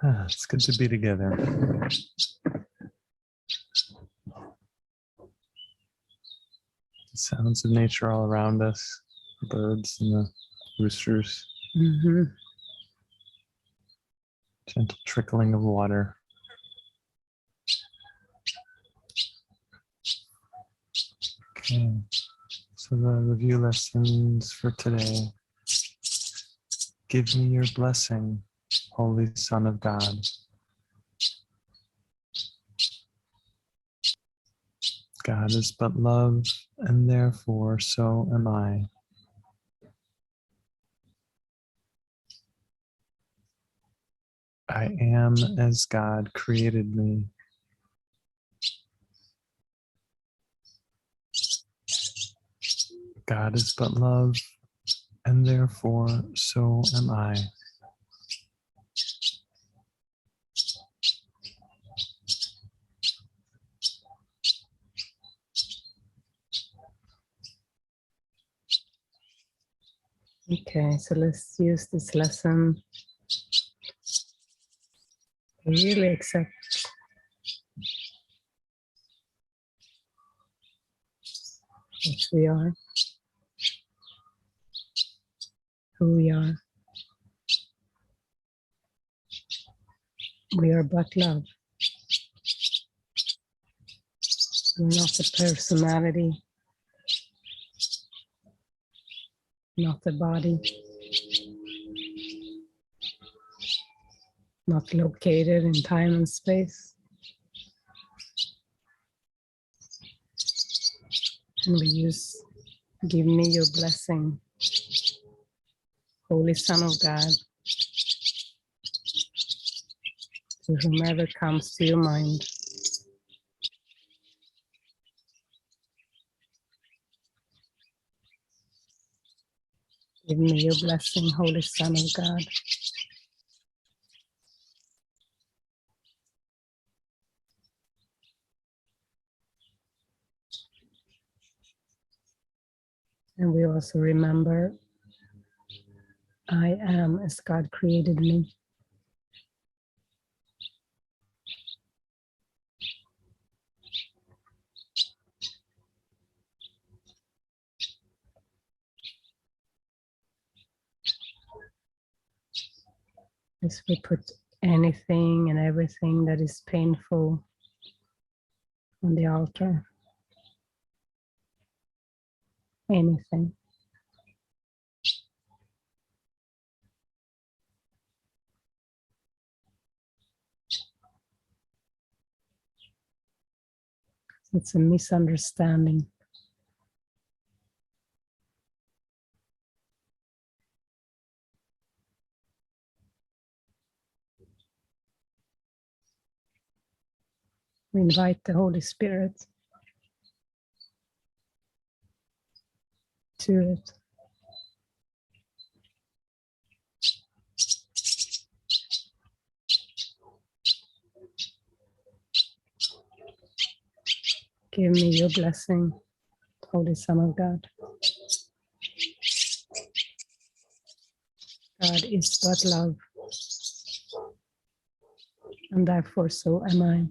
It's good to be together. The sounds of nature all around us, the birds and the roosters. Mm-hmm. Gentle trickling of water. Okay, so the review lessons for today. Give me your blessing, Holy Son of God. God is but love, and therefore so am I. I am as God created me. God is but love, and therefore so am I. Okay, so let's use this lesson to really accept what we are, who we are. We are but love. We're not a personality, not a body, not located in time and space. And we use, give me your blessing, Holy Son of God, to whomever comes to your mind. Give me your blessing, Holy Son of God. And we also remember, I am as God created me. As we put anything and everything that is painful on the altar. Anything. It's a misunderstanding. We invite the Holy Spirit to it. Give me your blessing, Holy Son of God. God is but love, and therefore so am I.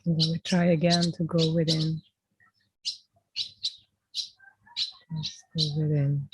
And then we try again to go within. Just go within.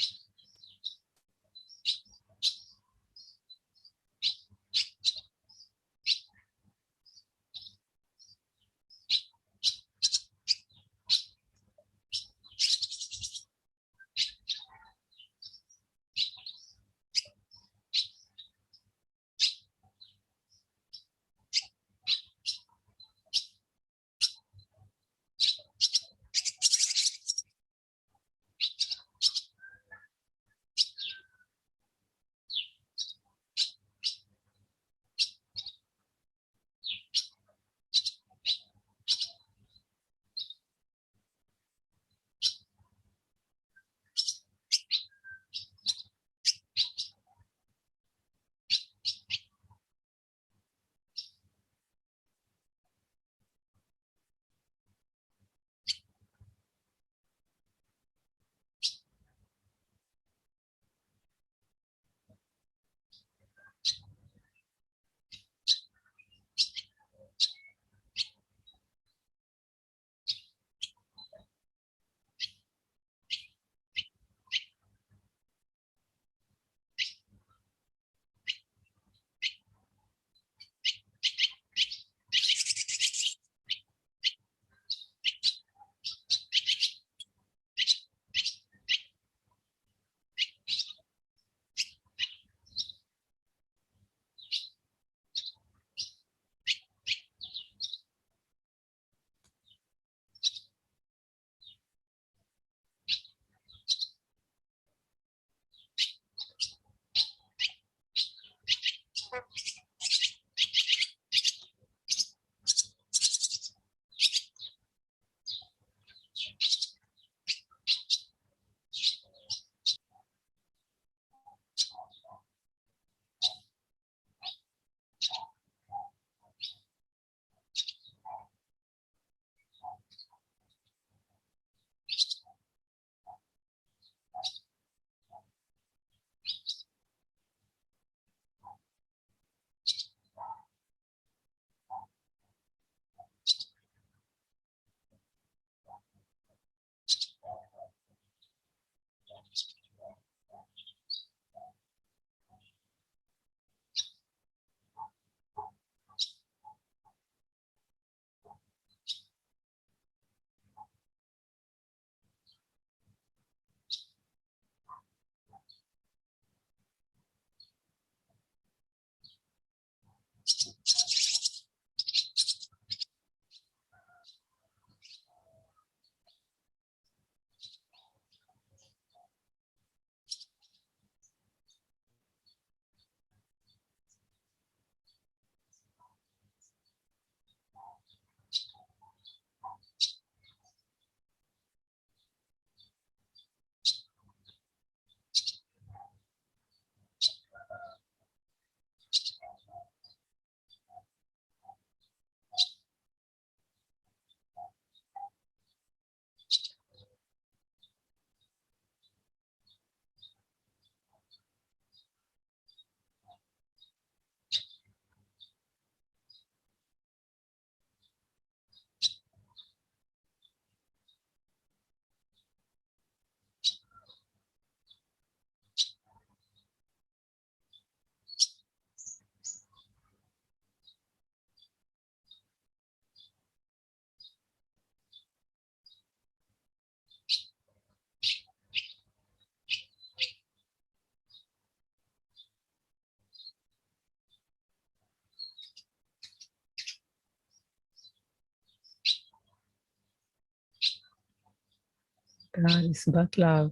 God is but love,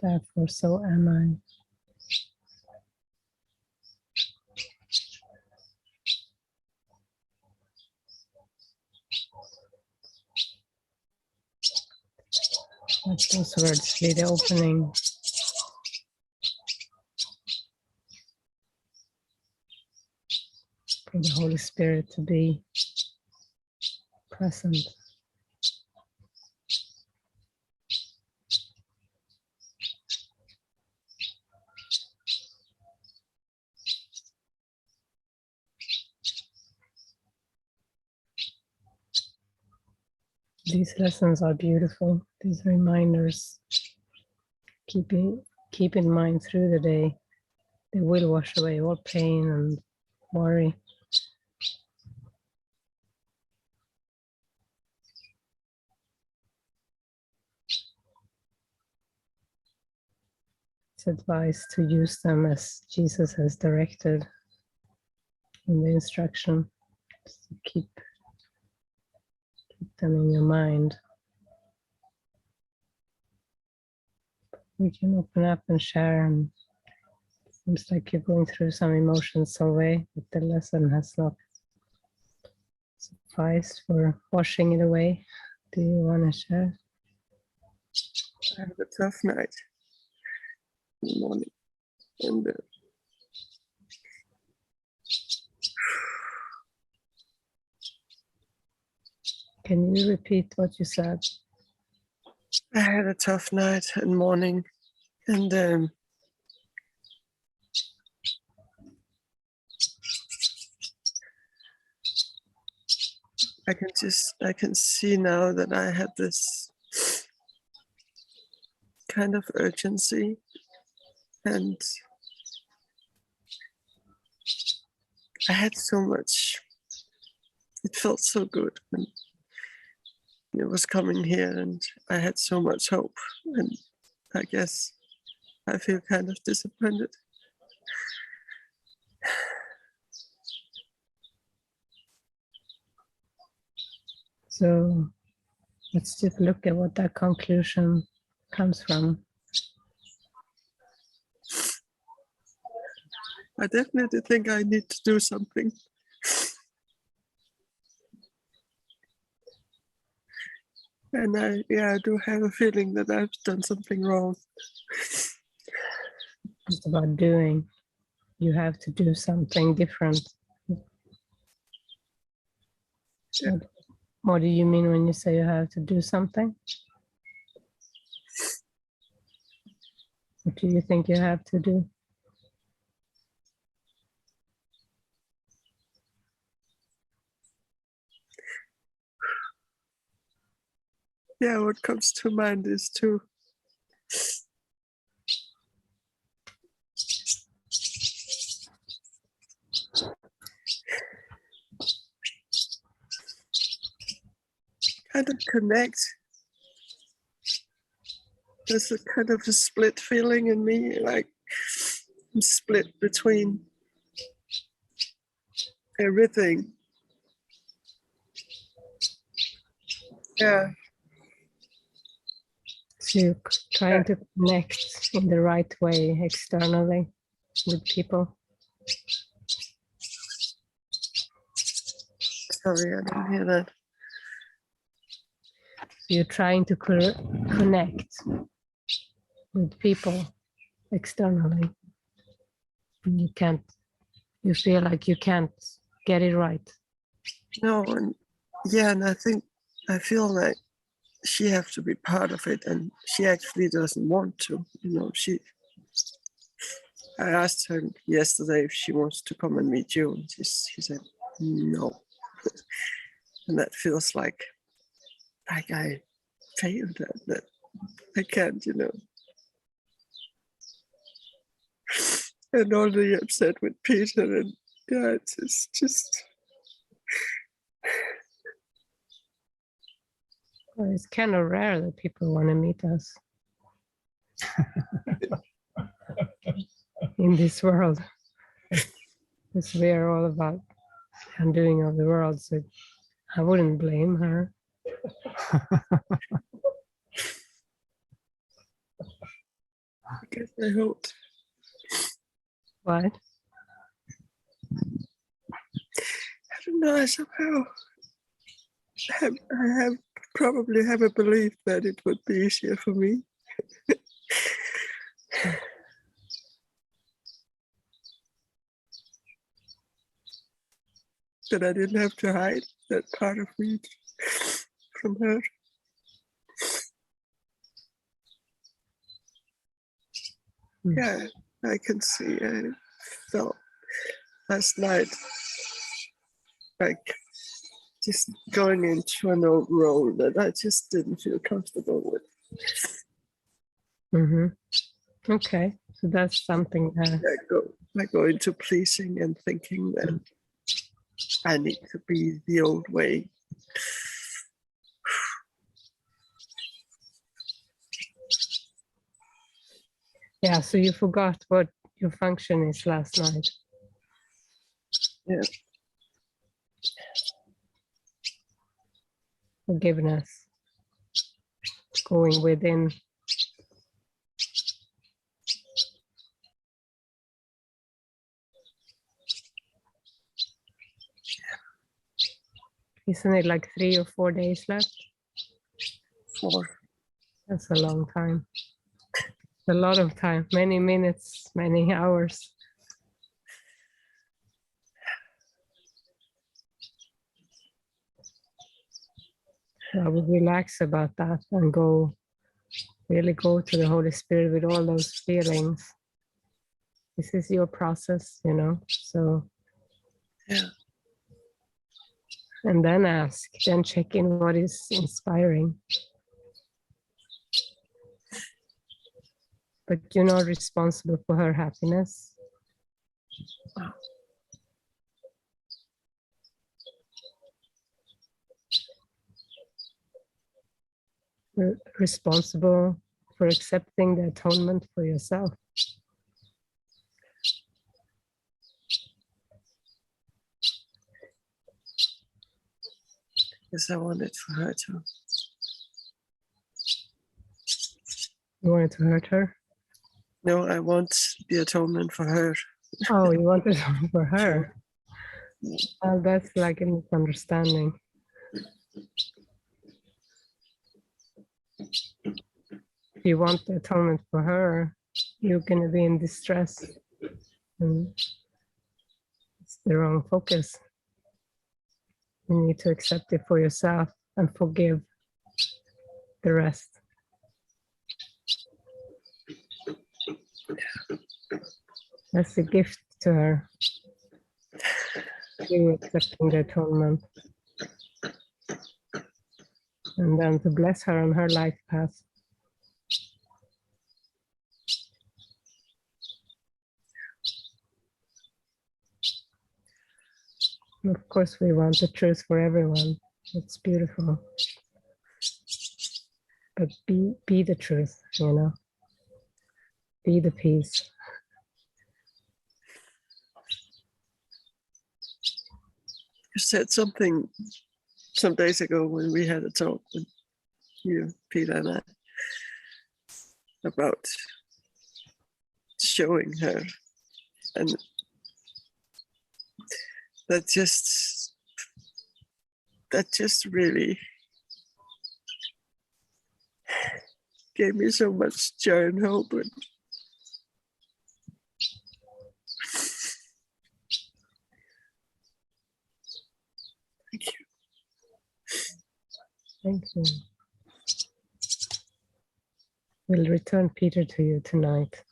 therefore so am I. Let those words be the opening. For the Holy Spirit to be present. These lessons are beautiful. These reminders, keep in mind through the day. They will wash away all pain and worry. It's advised to use them as Jesus has directed in the instruction. So keep them in your mind. We can open up and share, and it seems like you're going through some emotions already, but the lesson has not sufficed for washing it away. Do you want to share? I had a tough night in the morning, and Can you repeat what you said? I had a tough night and morning, and I can see now that I had this kind of urgency, and I had so much. It felt so good when it was coming here, and I had so much hope, and I guess I feel kind of disappointed. So let's just look at what that conclusion comes from. I definitely think I need to do something. And I do have a feeling that I've done something wrong. It's about doing. You have to do something different. Yeah. What do you mean when you say you have to do something? What do you think you have to do? Yeah, what comes to mind is to kind of connect. There's a kind of a split feeling in me, like I'm split between everything. Yeah. So you're trying to connect in the right way externally with people. Sorry, I didn't hear that. So you're trying to connect with people externally. And you feel like you can't get it right. No, and I feel like she has to be part of it, and she actually doesn't want to. I asked her yesterday if she wants to come and meet you, and she said no. And that feels like I failed that I can't, And already upset with Peter, and it's just. Well, it's kind of rare that people want to meet us in this world, because we are all about the undoing of the world. So I wouldn't blame her. I guess I hoped. What? I don't know. I somehow probably have a belief that it would be easier for me. That I didn't have to hide that part of me from her. Yeah, I can see. I felt last night like just going into an old role that I just didn't feel comfortable with. Mm-hmm. Okay, so that's something. I go into pleasing and thinking that I need to be the old way. Yeah, so you forgot what your function is last night. Yeah. Forgiveness. Going within. Isn't it like 3 or 4 days left? 4. That's a long time. A lot of time, many minutes, many hours. I would relax about that and really go to the Holy Spirit with all those feelings. This is your process, so. Yeah. And then ask, then check in what is inspiring. But you're not responsible for her happiness. You're responsible for accepting the atonement for yourself. Because I wanted for her to. You wanted to hurt her? No, I want the atonement for her. Oh, you wanted it for her? Well, that's like a misunderstanding. If you want the atonement for her, you're going to be in distress. And it's the wrong focus. You need to accept it for yourself and forgive the rest. That's a gift to her. You accepting the atonement. And then to bless her on her life path. Of course, we want the truth for everyone. It's beautiful. But be the truth, Be the peace. You said something some days ago when we had a talk with you, Peter, and I, about showing her. And that just really gave me so much joy and hope. And thank you. Thank you. We'll return Peter to you tonight.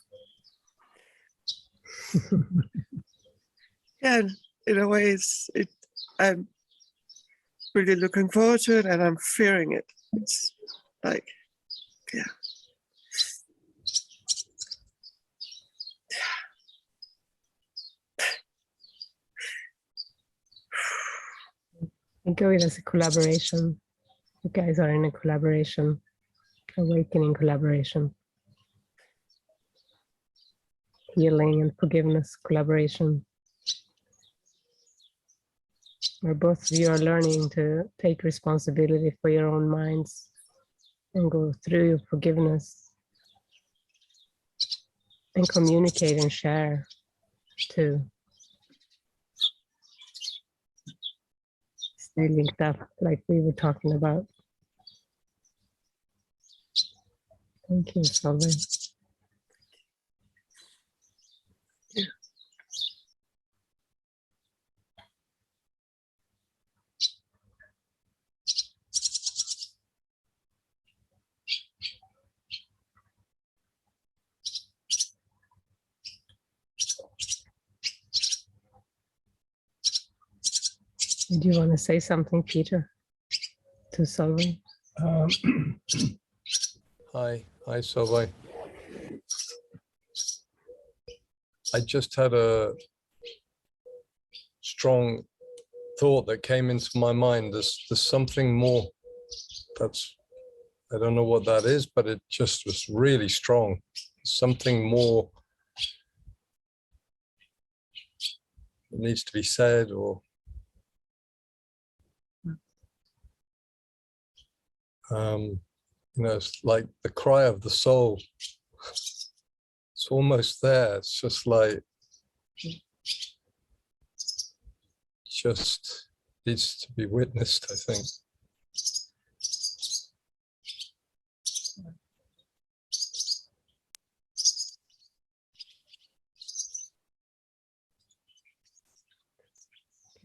Yeah, in a way, I'm really looking forward to it, and I'm fearing it. It's like, yeah. Think of it as a collaboration. You guys are in a collaboration, awakening collaboration. Healing and forgiveness collaboration. Where both of you are learning to take responsibility for your own minds and go through your forgiveness and communicate and share too. Stay linked up like we were talking about. Thank you, Solveig. Did you want to say something, Peter, to Solveig? Hi, Solveig. I just had a strong thought that came into my mind. There's something more that's, I don't know what that is, but it just was really strong. Something more that needs to be said, or you know, it's like the cry of the soul. It's almost there. It's just like, just needs to be witnessed, I think.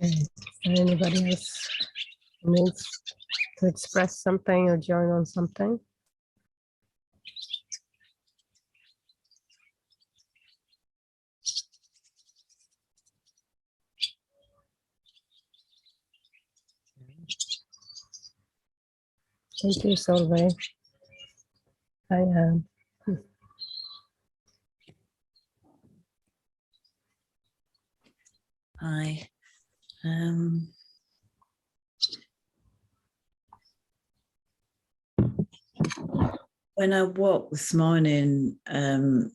Okay. Is there anybody else who needs to express something or join on something? Thank you, Solveig. I am. Hi. When I woke this morning and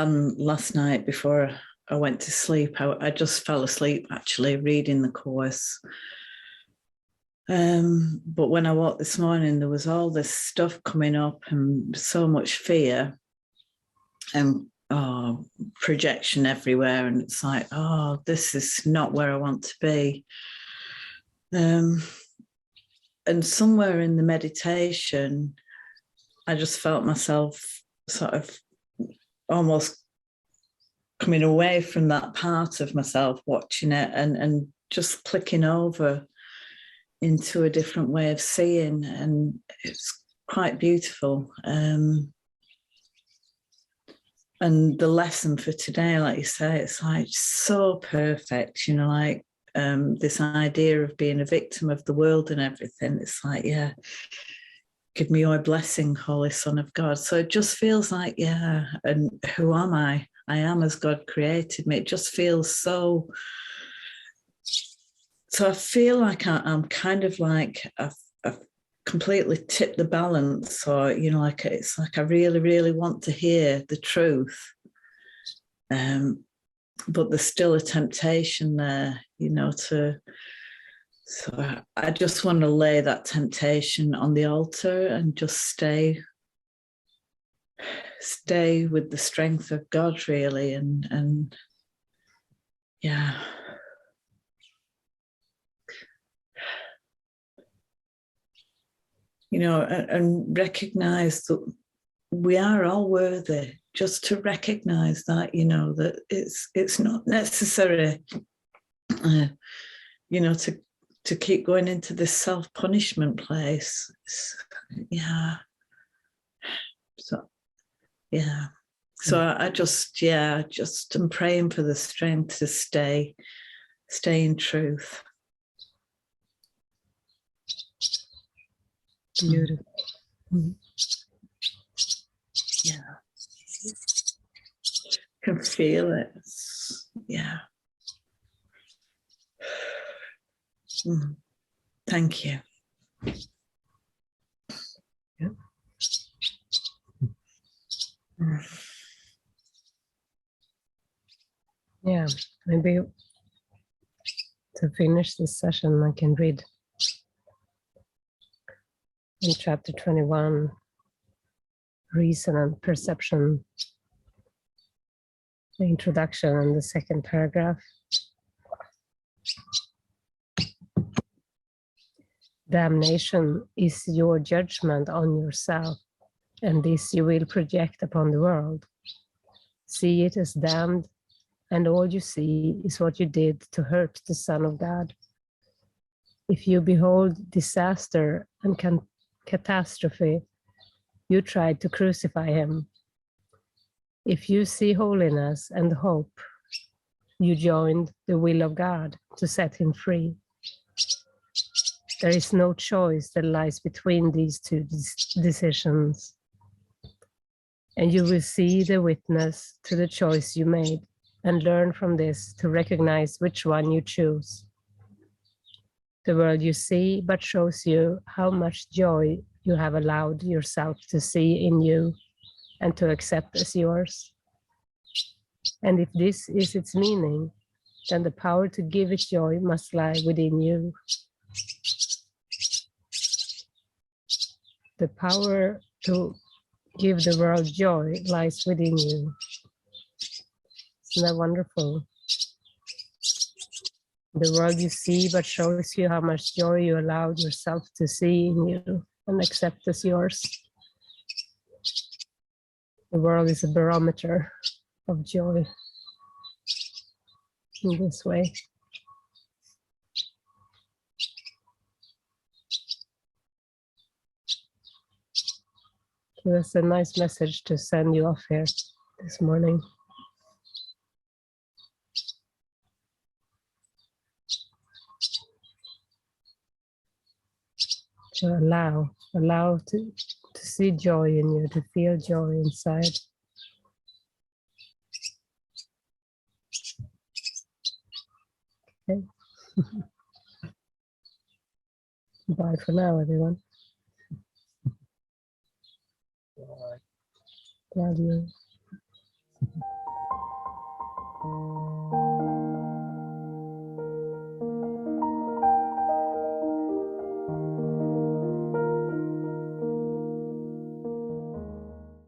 last night before I went to sleep, I just fell asleep actually reading the course. But when I woke this morning, there was all this stuff coming up and so much fear and projection everywhere. And it's like, oh, this is not where I want to be. And somewhere in the meditation, I just felt myself sort of almost coming away from that part of myself, watching it and just clicking over into a different way of seeing. And it's quite beautiful. And the lesson for today, like you say, it's like so perfect, you know, like this idea of being a victim of the world and everything. It's like, yeah, give me your blessing, Holy Son of God. So it just feels like, yeah, and who am I? I am as God created me. It just feels so I feel like I'm kind of like I've completely tipped the balance, or, you know, like it's like I really, really want to hear the truth. But there's still a temptation there, you know, so I just want to lay that temptation on the altar and just stay with the strength of God, really, and yeah. You know, and recognize that we are all worthy, just to recognize that, you know, that it's not necessary, you know, to keep going into this self-punishment place. Yeah. So, yeah. So I just am praying for the strength to stay in truth. Beautiful. Mm-hmm. Yeah. Can feel it. Yeah. Thank you. Yeah. Yeah, maybe to finish this session, I can read in chapter 21, Reason and Perception. the introduction and the second paragraph. Damnation is your judgment on yourself, and this you will project upon the world. See it as damned, and all you see is what you did to hurt the Son of God. If you behold disaster and catastrophe, you tried to crucify him. If you see holiness and hope, you joined the will of God to set him free. There is no choice that lies between these two decisions, and you will see the witness to the choice you made and learn from this to recognize which one you choose. The world you see but shows you how much joy you have allowed yourself to see in you and to accept as yours. And if this is its meaning, then the power to give it joy must lie within you. The power to give the world joy lies within you. Isn't that wonderful? The world you see but shows you how much joy you allowed yourself to see in you and accept as yours. The world is a barometer of joy in this way. So that's a nice message to send you off here this morning. To allow to see joy in you, to feel joy inside. Okay. Bye for now, everyone. Love you.